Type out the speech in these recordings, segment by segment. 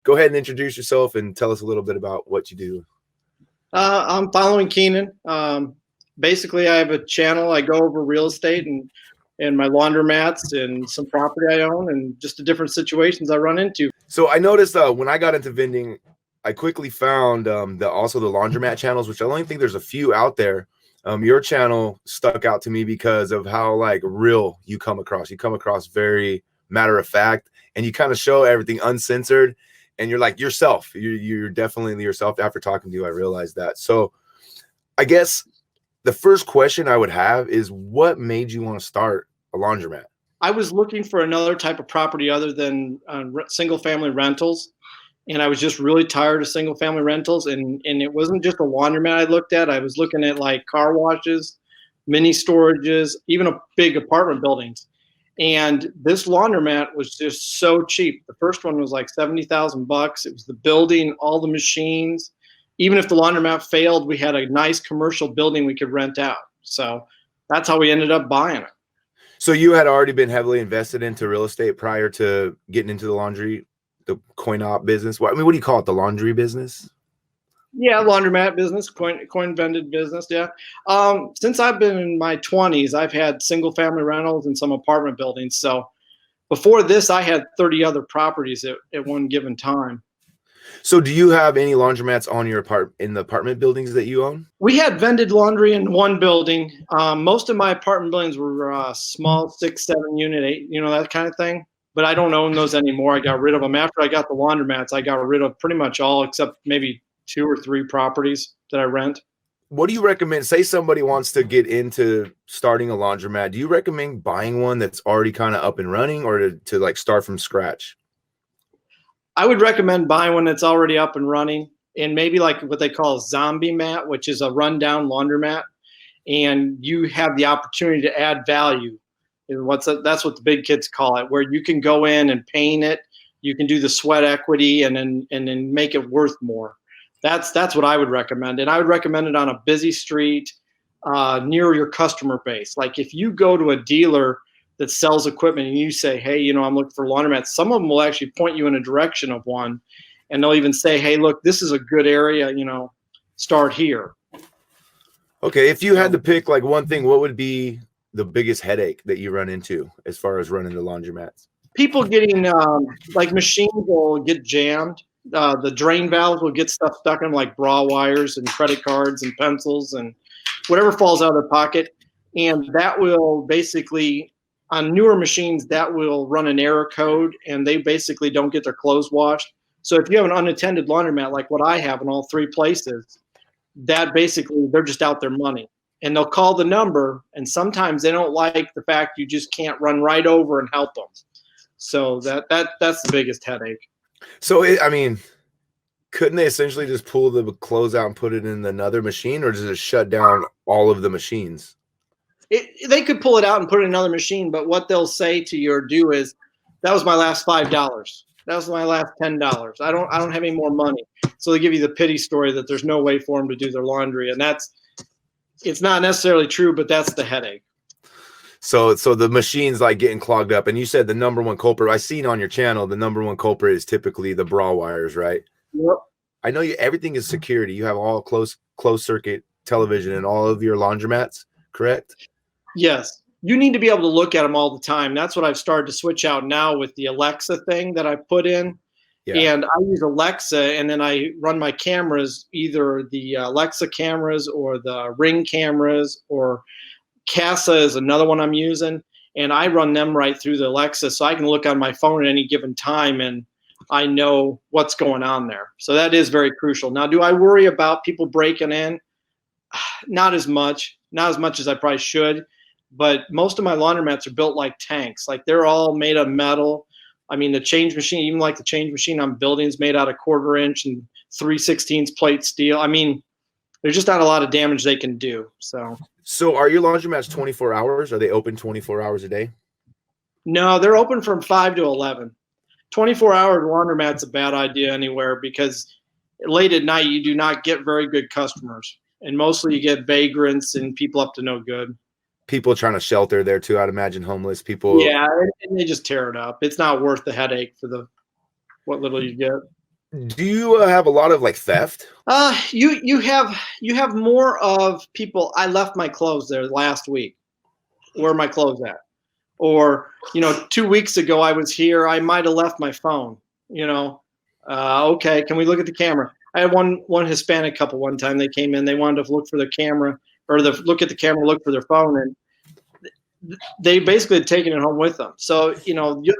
go ahead and introduce yourself and tell us a little bit about what you do. I'm following Keenan. Basically, I have a channel. I go over real estate and my laundromats and some property I own and just the different situations I run into. So I noticed when I got into vending, I quickly found also the laundromat channels, which I only think there's a few out there. Your channel stuck out to me because of how like real you come across. You come across very matter of fact, and you kind of show everything uncensored, and you're like yourself. You're definitely yourself. After talking to you, I realized that. So I guess the first question I would have is, what made you want to start a laundromat? I was looking for another type of property other than single family rentals. And I was just really tired of single family rentals. And it wasn't just a laundromat I looked at. I was looking at like car washes, mini storages, even a big apartment buildings. And this laundromat was just so cheap. The first one was like $70,000. It was the building, all the machines. Even if the laundromat failed, we had a nice commercial building we could rent out. So that's how we ended up buying it. So you had already been heavily invested into real estate prior to getting into the coin op business. What do you call it? The laundry business? Yeah, laundromat business, coin vended business. Yeah. Since I've been in my 20s, I've had single family rentals and some apartment buildings. So before this, I had 30 other properties at one given time. So do you have any laundromats on your in the apartment buildings that you own? We had vended laundry in one building. Most of my apartment buildings were small, 6, 7 unit, 8, that kind of thing. But I don't own those anymore. I got rid of them. After I got the laundromats, I got rid of pretty much all except maybe 2 or 3 properties that I rent. What do you recommend? Say somebody wants to get into starting a laundromat. Do you recommend buying one that's already kind of up and running, or to like start from scratch? I would recommend buying one that's already up and running, and maybe like what they call a zombie mat, which is a rundown laundromat, and you have the opportunity to add value. That's what the big kids call it, where you can go in and paint it, you can do the sweat equity, and then make it worth more. That's what I would recommend, and I would recommend it on a busy street near your customer base. Like if you go to a dealer that sells equipment and you say, hey, I'm looking for laundromats, some of them will actually point you in a direction of one, and they'll even say, hey, look, this is a good area, start here. Okay, if you had to pick like one thing, what would be the biggest headache that you run into as far as running the laundromats? People getting like machines will get jammed. The drain valves will get stuff stuck in like bra wires and credit cards and pencils and whatever falls out of the pocket. And that will basically, on newer machines, that will run an error code, and they basically don't get their clothes washed. So if you have an unattended laundromat like what I have in all 3 places, that basically they're just out their money. And they'll call the number, and sometimes they don't like the fact you just can't run right over and help them. So that's the biggest headache. So couldn't they essentially just pull the clothes out and put it in another machine, or does it shut down all of the machines? They could pull it out and put it in another machine, but what they'll say to you or do is, that was my last $5. That was my last $10. I don't have any more money. So they give you the pity story that there's no way for them to do their laundry, and it's not necessarily true, but that's the headache. So the machine's like getting clogged up, and you said the number one culprit, I seen on your channel, the number one culprit is typically the bra wires, right? Yep. I know everything is security. You have all closed circuit television in all of your laundromats, correct? Yes. You need to be able to look at them all the time. That's what I've started to switch out now with the Alexa thing that I put in. Yeah. And I use Alexa, and then I run my cameras, either the Alexa cameras or the Ring cameras, or Casa is another one I'm using. And I run them right through the Alexa, so I can look on my phone at any given time and I know what's going on there. So that is very crucial. Now, do I worry about people breaking in? Not as much as I probably should. But most of my laundromats are built like tanks. Like they're all made of metal. I mean, the change machine, even like the change machine I'm building, is made out of 1/4 inch and 3/16 plate steel. I mean, there's just not a lot of damage they can do. So are your laundromats 24 hours? Are they open 24 hours a day? No, they're open from 5 to 11. 24-hour laundromat's a bad idea anywhere, because late at night you do not get very good customers, and mostly you get vagrants and people up to no good. People trying to shelter there too, I'd imagine, homeless people. Yeah, and they just tear it up. It's not worth the headache for what little you get. Do you have a lot of like theft? You have more of people. I left my clothes there last week. Where are my clothes at? Or 2 weeks ago I was here. I might have left my phone. Okay, can we look at the camera? I had one Hispanic couple one time. They came in. They wanted to look for their camera or look at the camera, look for their phone, and they basically had taken it home with them. So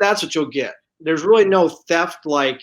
that's what you'll get. There's really no theft like.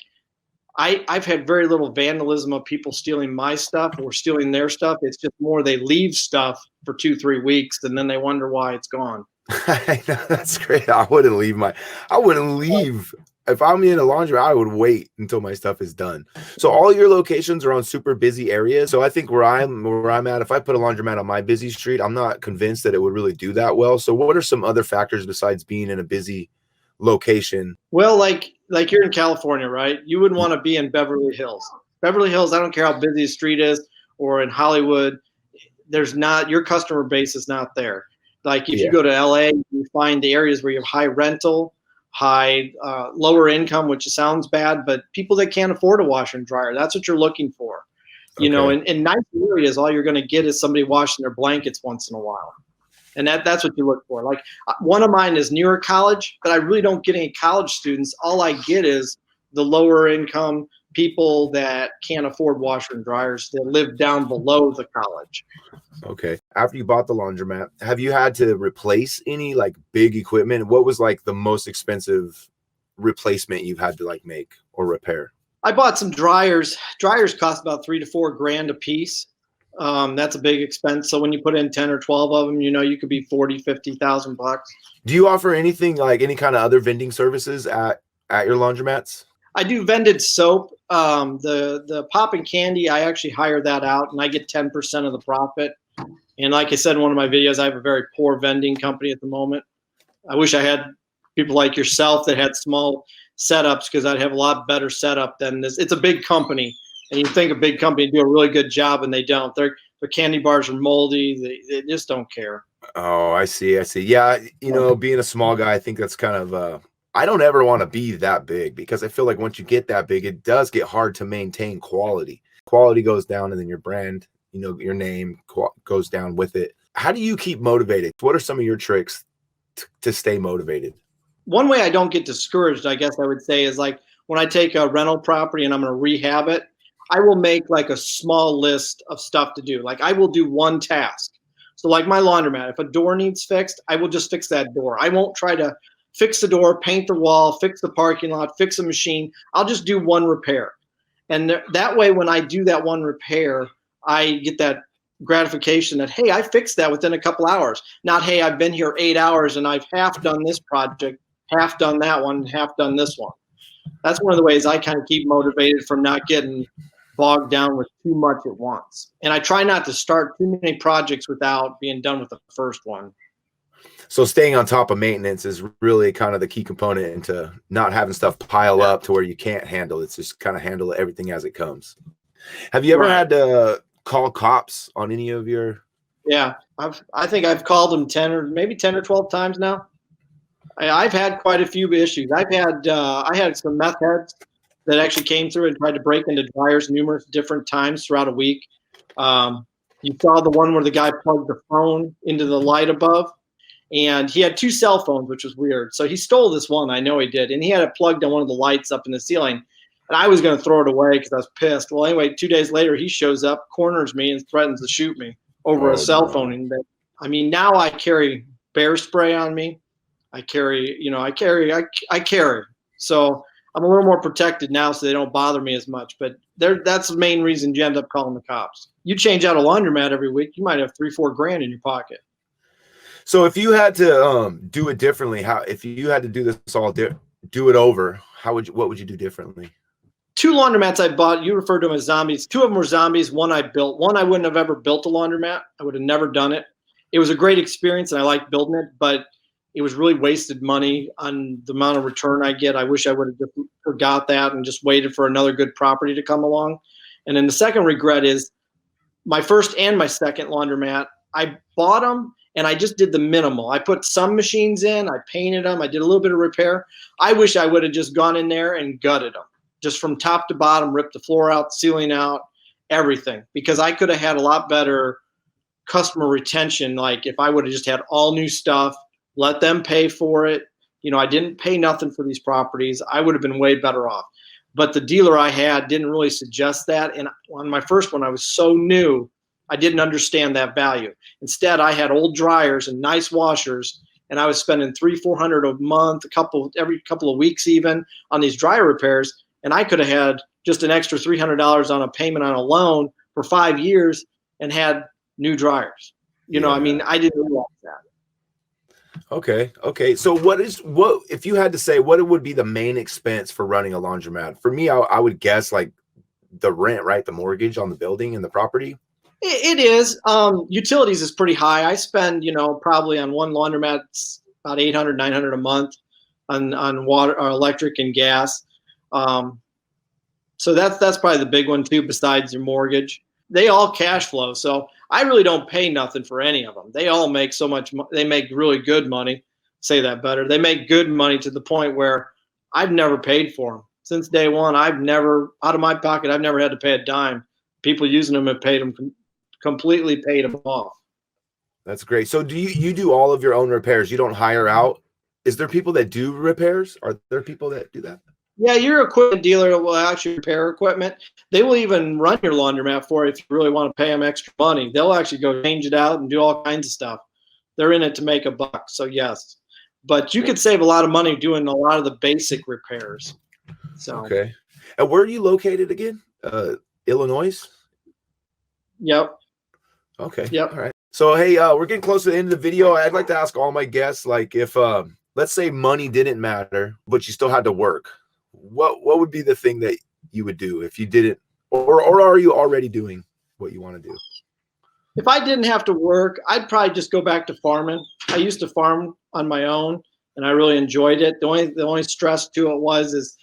I've had very little vandalism of people stealing my stuff or stealing their stuff. It's just more they leave stuff for 2-3 weeks and then they wonder why it's gone. I know, that's great. I wouldn't leave. If I'm in a laundry, I would wait until my stuff is done. So all your locations are on super busy areas. So I think where I'm at, if I put a laundromat on my busy street, I'm not convinced that it would really do that well. So what are some other factors besides being in a busy location? Well, like you're in California, right? You wouldn't want to be in Beverly Hills. Beverly Hills, I don't care how busy the street is, or in Hollywood, your customer base is not there. Like if you go to LA, you find the areas where you have high rental, high lower income, which sounds bad, but people that can't afford a washer and dryer, that's what you're looking for. In nice areas, all you're going to get is somebody washing their blankets once in a while. And that's what you look for. Like one of mine is near a college, but I really don't get any college students. All I get is the lower income people that can't afford washer and dryers that live down below the college. Okay. After you bought the laundromat, have you had to replace any like big equipment? What was like the most expensive replacement you've had to like make or repair? I bought some dryers. Dryers cost about $3,000 to $4,000 a piece. That's a big expense. So when you put in 10 or 12 of them, you could be 40, 50,000 bucks. Do you offer anything like any kind of other vending services at your laundromats? I do vended soap. The pop and candy, I actually hire that out and I get 10% of the profit. And like I said in one of my videos, I have a very poor vending company at the moment. I wish I had people like yourself that had small setups because I'd have a lot better setup than this. It's a big company. And you think a big company do a really good job, and they don't. Their candy bars are moldy. They just don't care. Oh, I see. Yeah, being a small guy, I think that's kind of I don't ever want to be that big because I feel like once you get that big, it does get hard to maintain quality. Quality goes down, and then your brand, your name goes down with it. How do you keep motivated? What are some of your tricks to stay motivated? One way I don't get discouraged, I guess I would say, is like when I take a rental property and I'm going to rehab it, I will make like a small list of stuff to do. Like I will do one task. So like my laundromat, if a door needs fixed, I will just fix that door. I won't try to fix the door, paint the wall, fix the parking lot, fix a machine. I'll just do one repair. And that way, when I do that one repair, I get that gratification that, hey, I fixed that within a couple hours. Not, hey, I've been here 8 hours and I've half done this project, half done that one, half done this one. That's one of the ways I kind of keep motivated from not getting bogged down with too much at once. And I try not to start too many projects without being done with the first one. So staying on top of maintenance is really kind of the key component into not having stuff pile up to where you can't handle it. It's just kind of handle everything as it comes. Have you ever had to call cops on any of your? Yeah, I think I've called them 10 or 12 times now. I've had quite a few issues. I had some meth heads that actually came through and tried to break into dryers numerous different times throughout a week. You saw the one where the guy plugged the phone into the light above, and he had 2 cell phones, which was weird. So he stole this one. I know he did. And he had it plugged on one of the lights up in the ceiling. And I was going to throw it away because I was pissed. Well, anyway, 2 days later, he shows up, corners me, and threatens to shoot me over a cell phone. And now I carry bear spray on me. I carry. So I'm a little more protected now so they don't bother me as much. But that's the main reason you end up calling the cops. You change out a laundromat every week, you might have $3-4 grand in your pocket. So if you had to do it differently, if you had to do this all do it over, what would you do differently? 2 laundromats I bought, you referred to them as zombies. 2 of them were zombies. One I built. One I wouldn't have ever built a laundromat. I would have never done it. It was a great experience and I liked building it, but it was really wasted money on the amount of return I get. I wish I would have just forgot that and just waited for another good property to come along. And then the second regret is my first and my second laundromat. I bought them and I just did the minimal. I put some machines in, I painted them, I did a little bit of repair. I wish I would have just gone in there and gutted them. just from top to bottom, ripped the floor out, ceiling out, everything, because I could have had a lot better customer retention. Like if I would have just had all new stuff, let them pay for it. You know, I didn't pay nothing for these properties. I would have been way better off. But the dealer I had didn't really suggest that. And on my first one, I was so new, I didn't understand that value. Instead, I had old dryers and nice washers, and I was spending $300-400 a month, every couple of weeks even, on these dryer repairs. And I could have had just an extra $300 on a payment on a loan for 5 years and had new dryers. You know, I mean, I didn't realize that. Okay. So what if you had to say what it would be the main expense for running a laundromat? For me, I would guess like the rent, right? The mortgage on the building and the property. It is. Utilities is pretty high. I spend, you know, probably on one laundromat about $800-900 a month on water or electric and gas. So that's probably the big one too, besides your mortgage. They all cash flow. So I really don't pay nothing for any of them. They all make so much. They make really good money. Say that better. They make good money to the point where I've never paid for them since day one. I've never, out of my pocket, I've never had to pay a dime. People using them have paid them, completely paid them off. That's great. So do you do all of your own repairs? You don't hire out? Is there people that do repairs? Are there people that do that? Yeah, your equipment dealer will actually repair equipment. They will even run your laundromat for you if you really want to pay them extra money. They'll actually go change it out and do all kinds of stuff. They're in it to make a buck, so yes. But you could save a lot of money doing a lot of the basic repairs. So okay. And where are you located again? Illinois? Yep. Okay. Yep. All right. So hey, we're getting close to the end of the video. I'd like to ask all my guests, like, if let's say money didn't matter, but you still had to work, what would be the thing that you would do if you didn't, or are you already doing what you want to do? If I didn't have to work, I'd probably just go back to farming. I used to farm on my own, and I really enjoyed it. The only stress to it is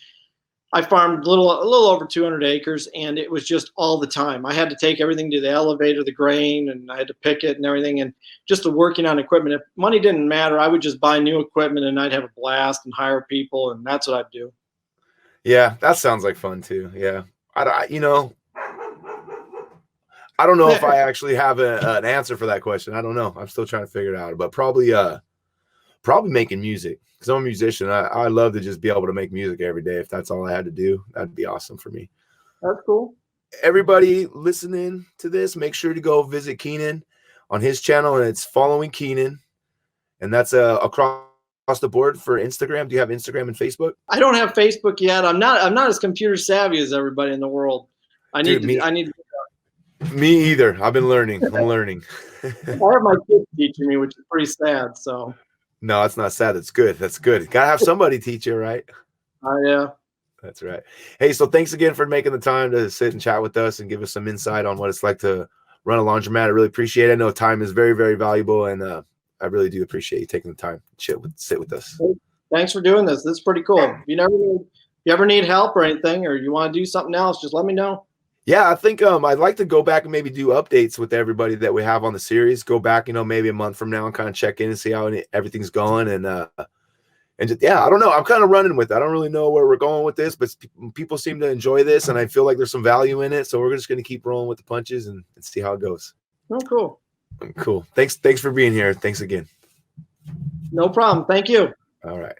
I farmed a little over 200 acres, and it was just all the time. I had to take everything to the elevator, the grain, and I had to pick it and everything. And just the working on equipment. If money didn't matter, I would just buy new equipment, and I'd have a blast and hire people, and that's what I'd do. Yeah, that sounds like fun too. Yeah, I don't know if I actually have an answer for that question. I don't know. I'm still trying to figure it out. But probably making music, because I'm a musician. I love to just be able to make music every day. If that's all I had to do, that'd be awesome for me. That's cool. Everybody listening to this, make sure to go visit Keenan on his channel, and it's Following Keenan, and that's across the board for Instagram. Do you have Instagram and Facebook? I don't have Facebook yet. I'm not as computer savvy as everybody in the world. I need to. Me either. I've been learning. I'm learning. I have my kids teaching me, which is pretty sad. So. No, it's not sad. That's good. That's good. Gotta have somebody teach you, right? Yeah. That's right. Hey, so thanks again for making the time to sit and chat with us and give us some insight on what it's like to run a laundromat. I really appreciate it. I know time is very, very valuable, and I really do appreciate you taking the time to sit with us. Thanks for doing this. This is pretty cool. If you ever need help or anything, or you want to do something else, just let me know. Yeah, I think I'd like to go back and maybe do updates with everybody that we have on the series. Go back, maybe a month from now and kind of check in and see how everything's going. And just, yeah, I don't know. I'm kind of running with it. I don't really know where we're going with this, but people seem to enjoy this, and I feel like there's some value in it. So we're just going to keep rolling with the punches and see how it goes. Oh, cool. Cool. Thanks for being here. Thanks again. No problem. Thank you. All right.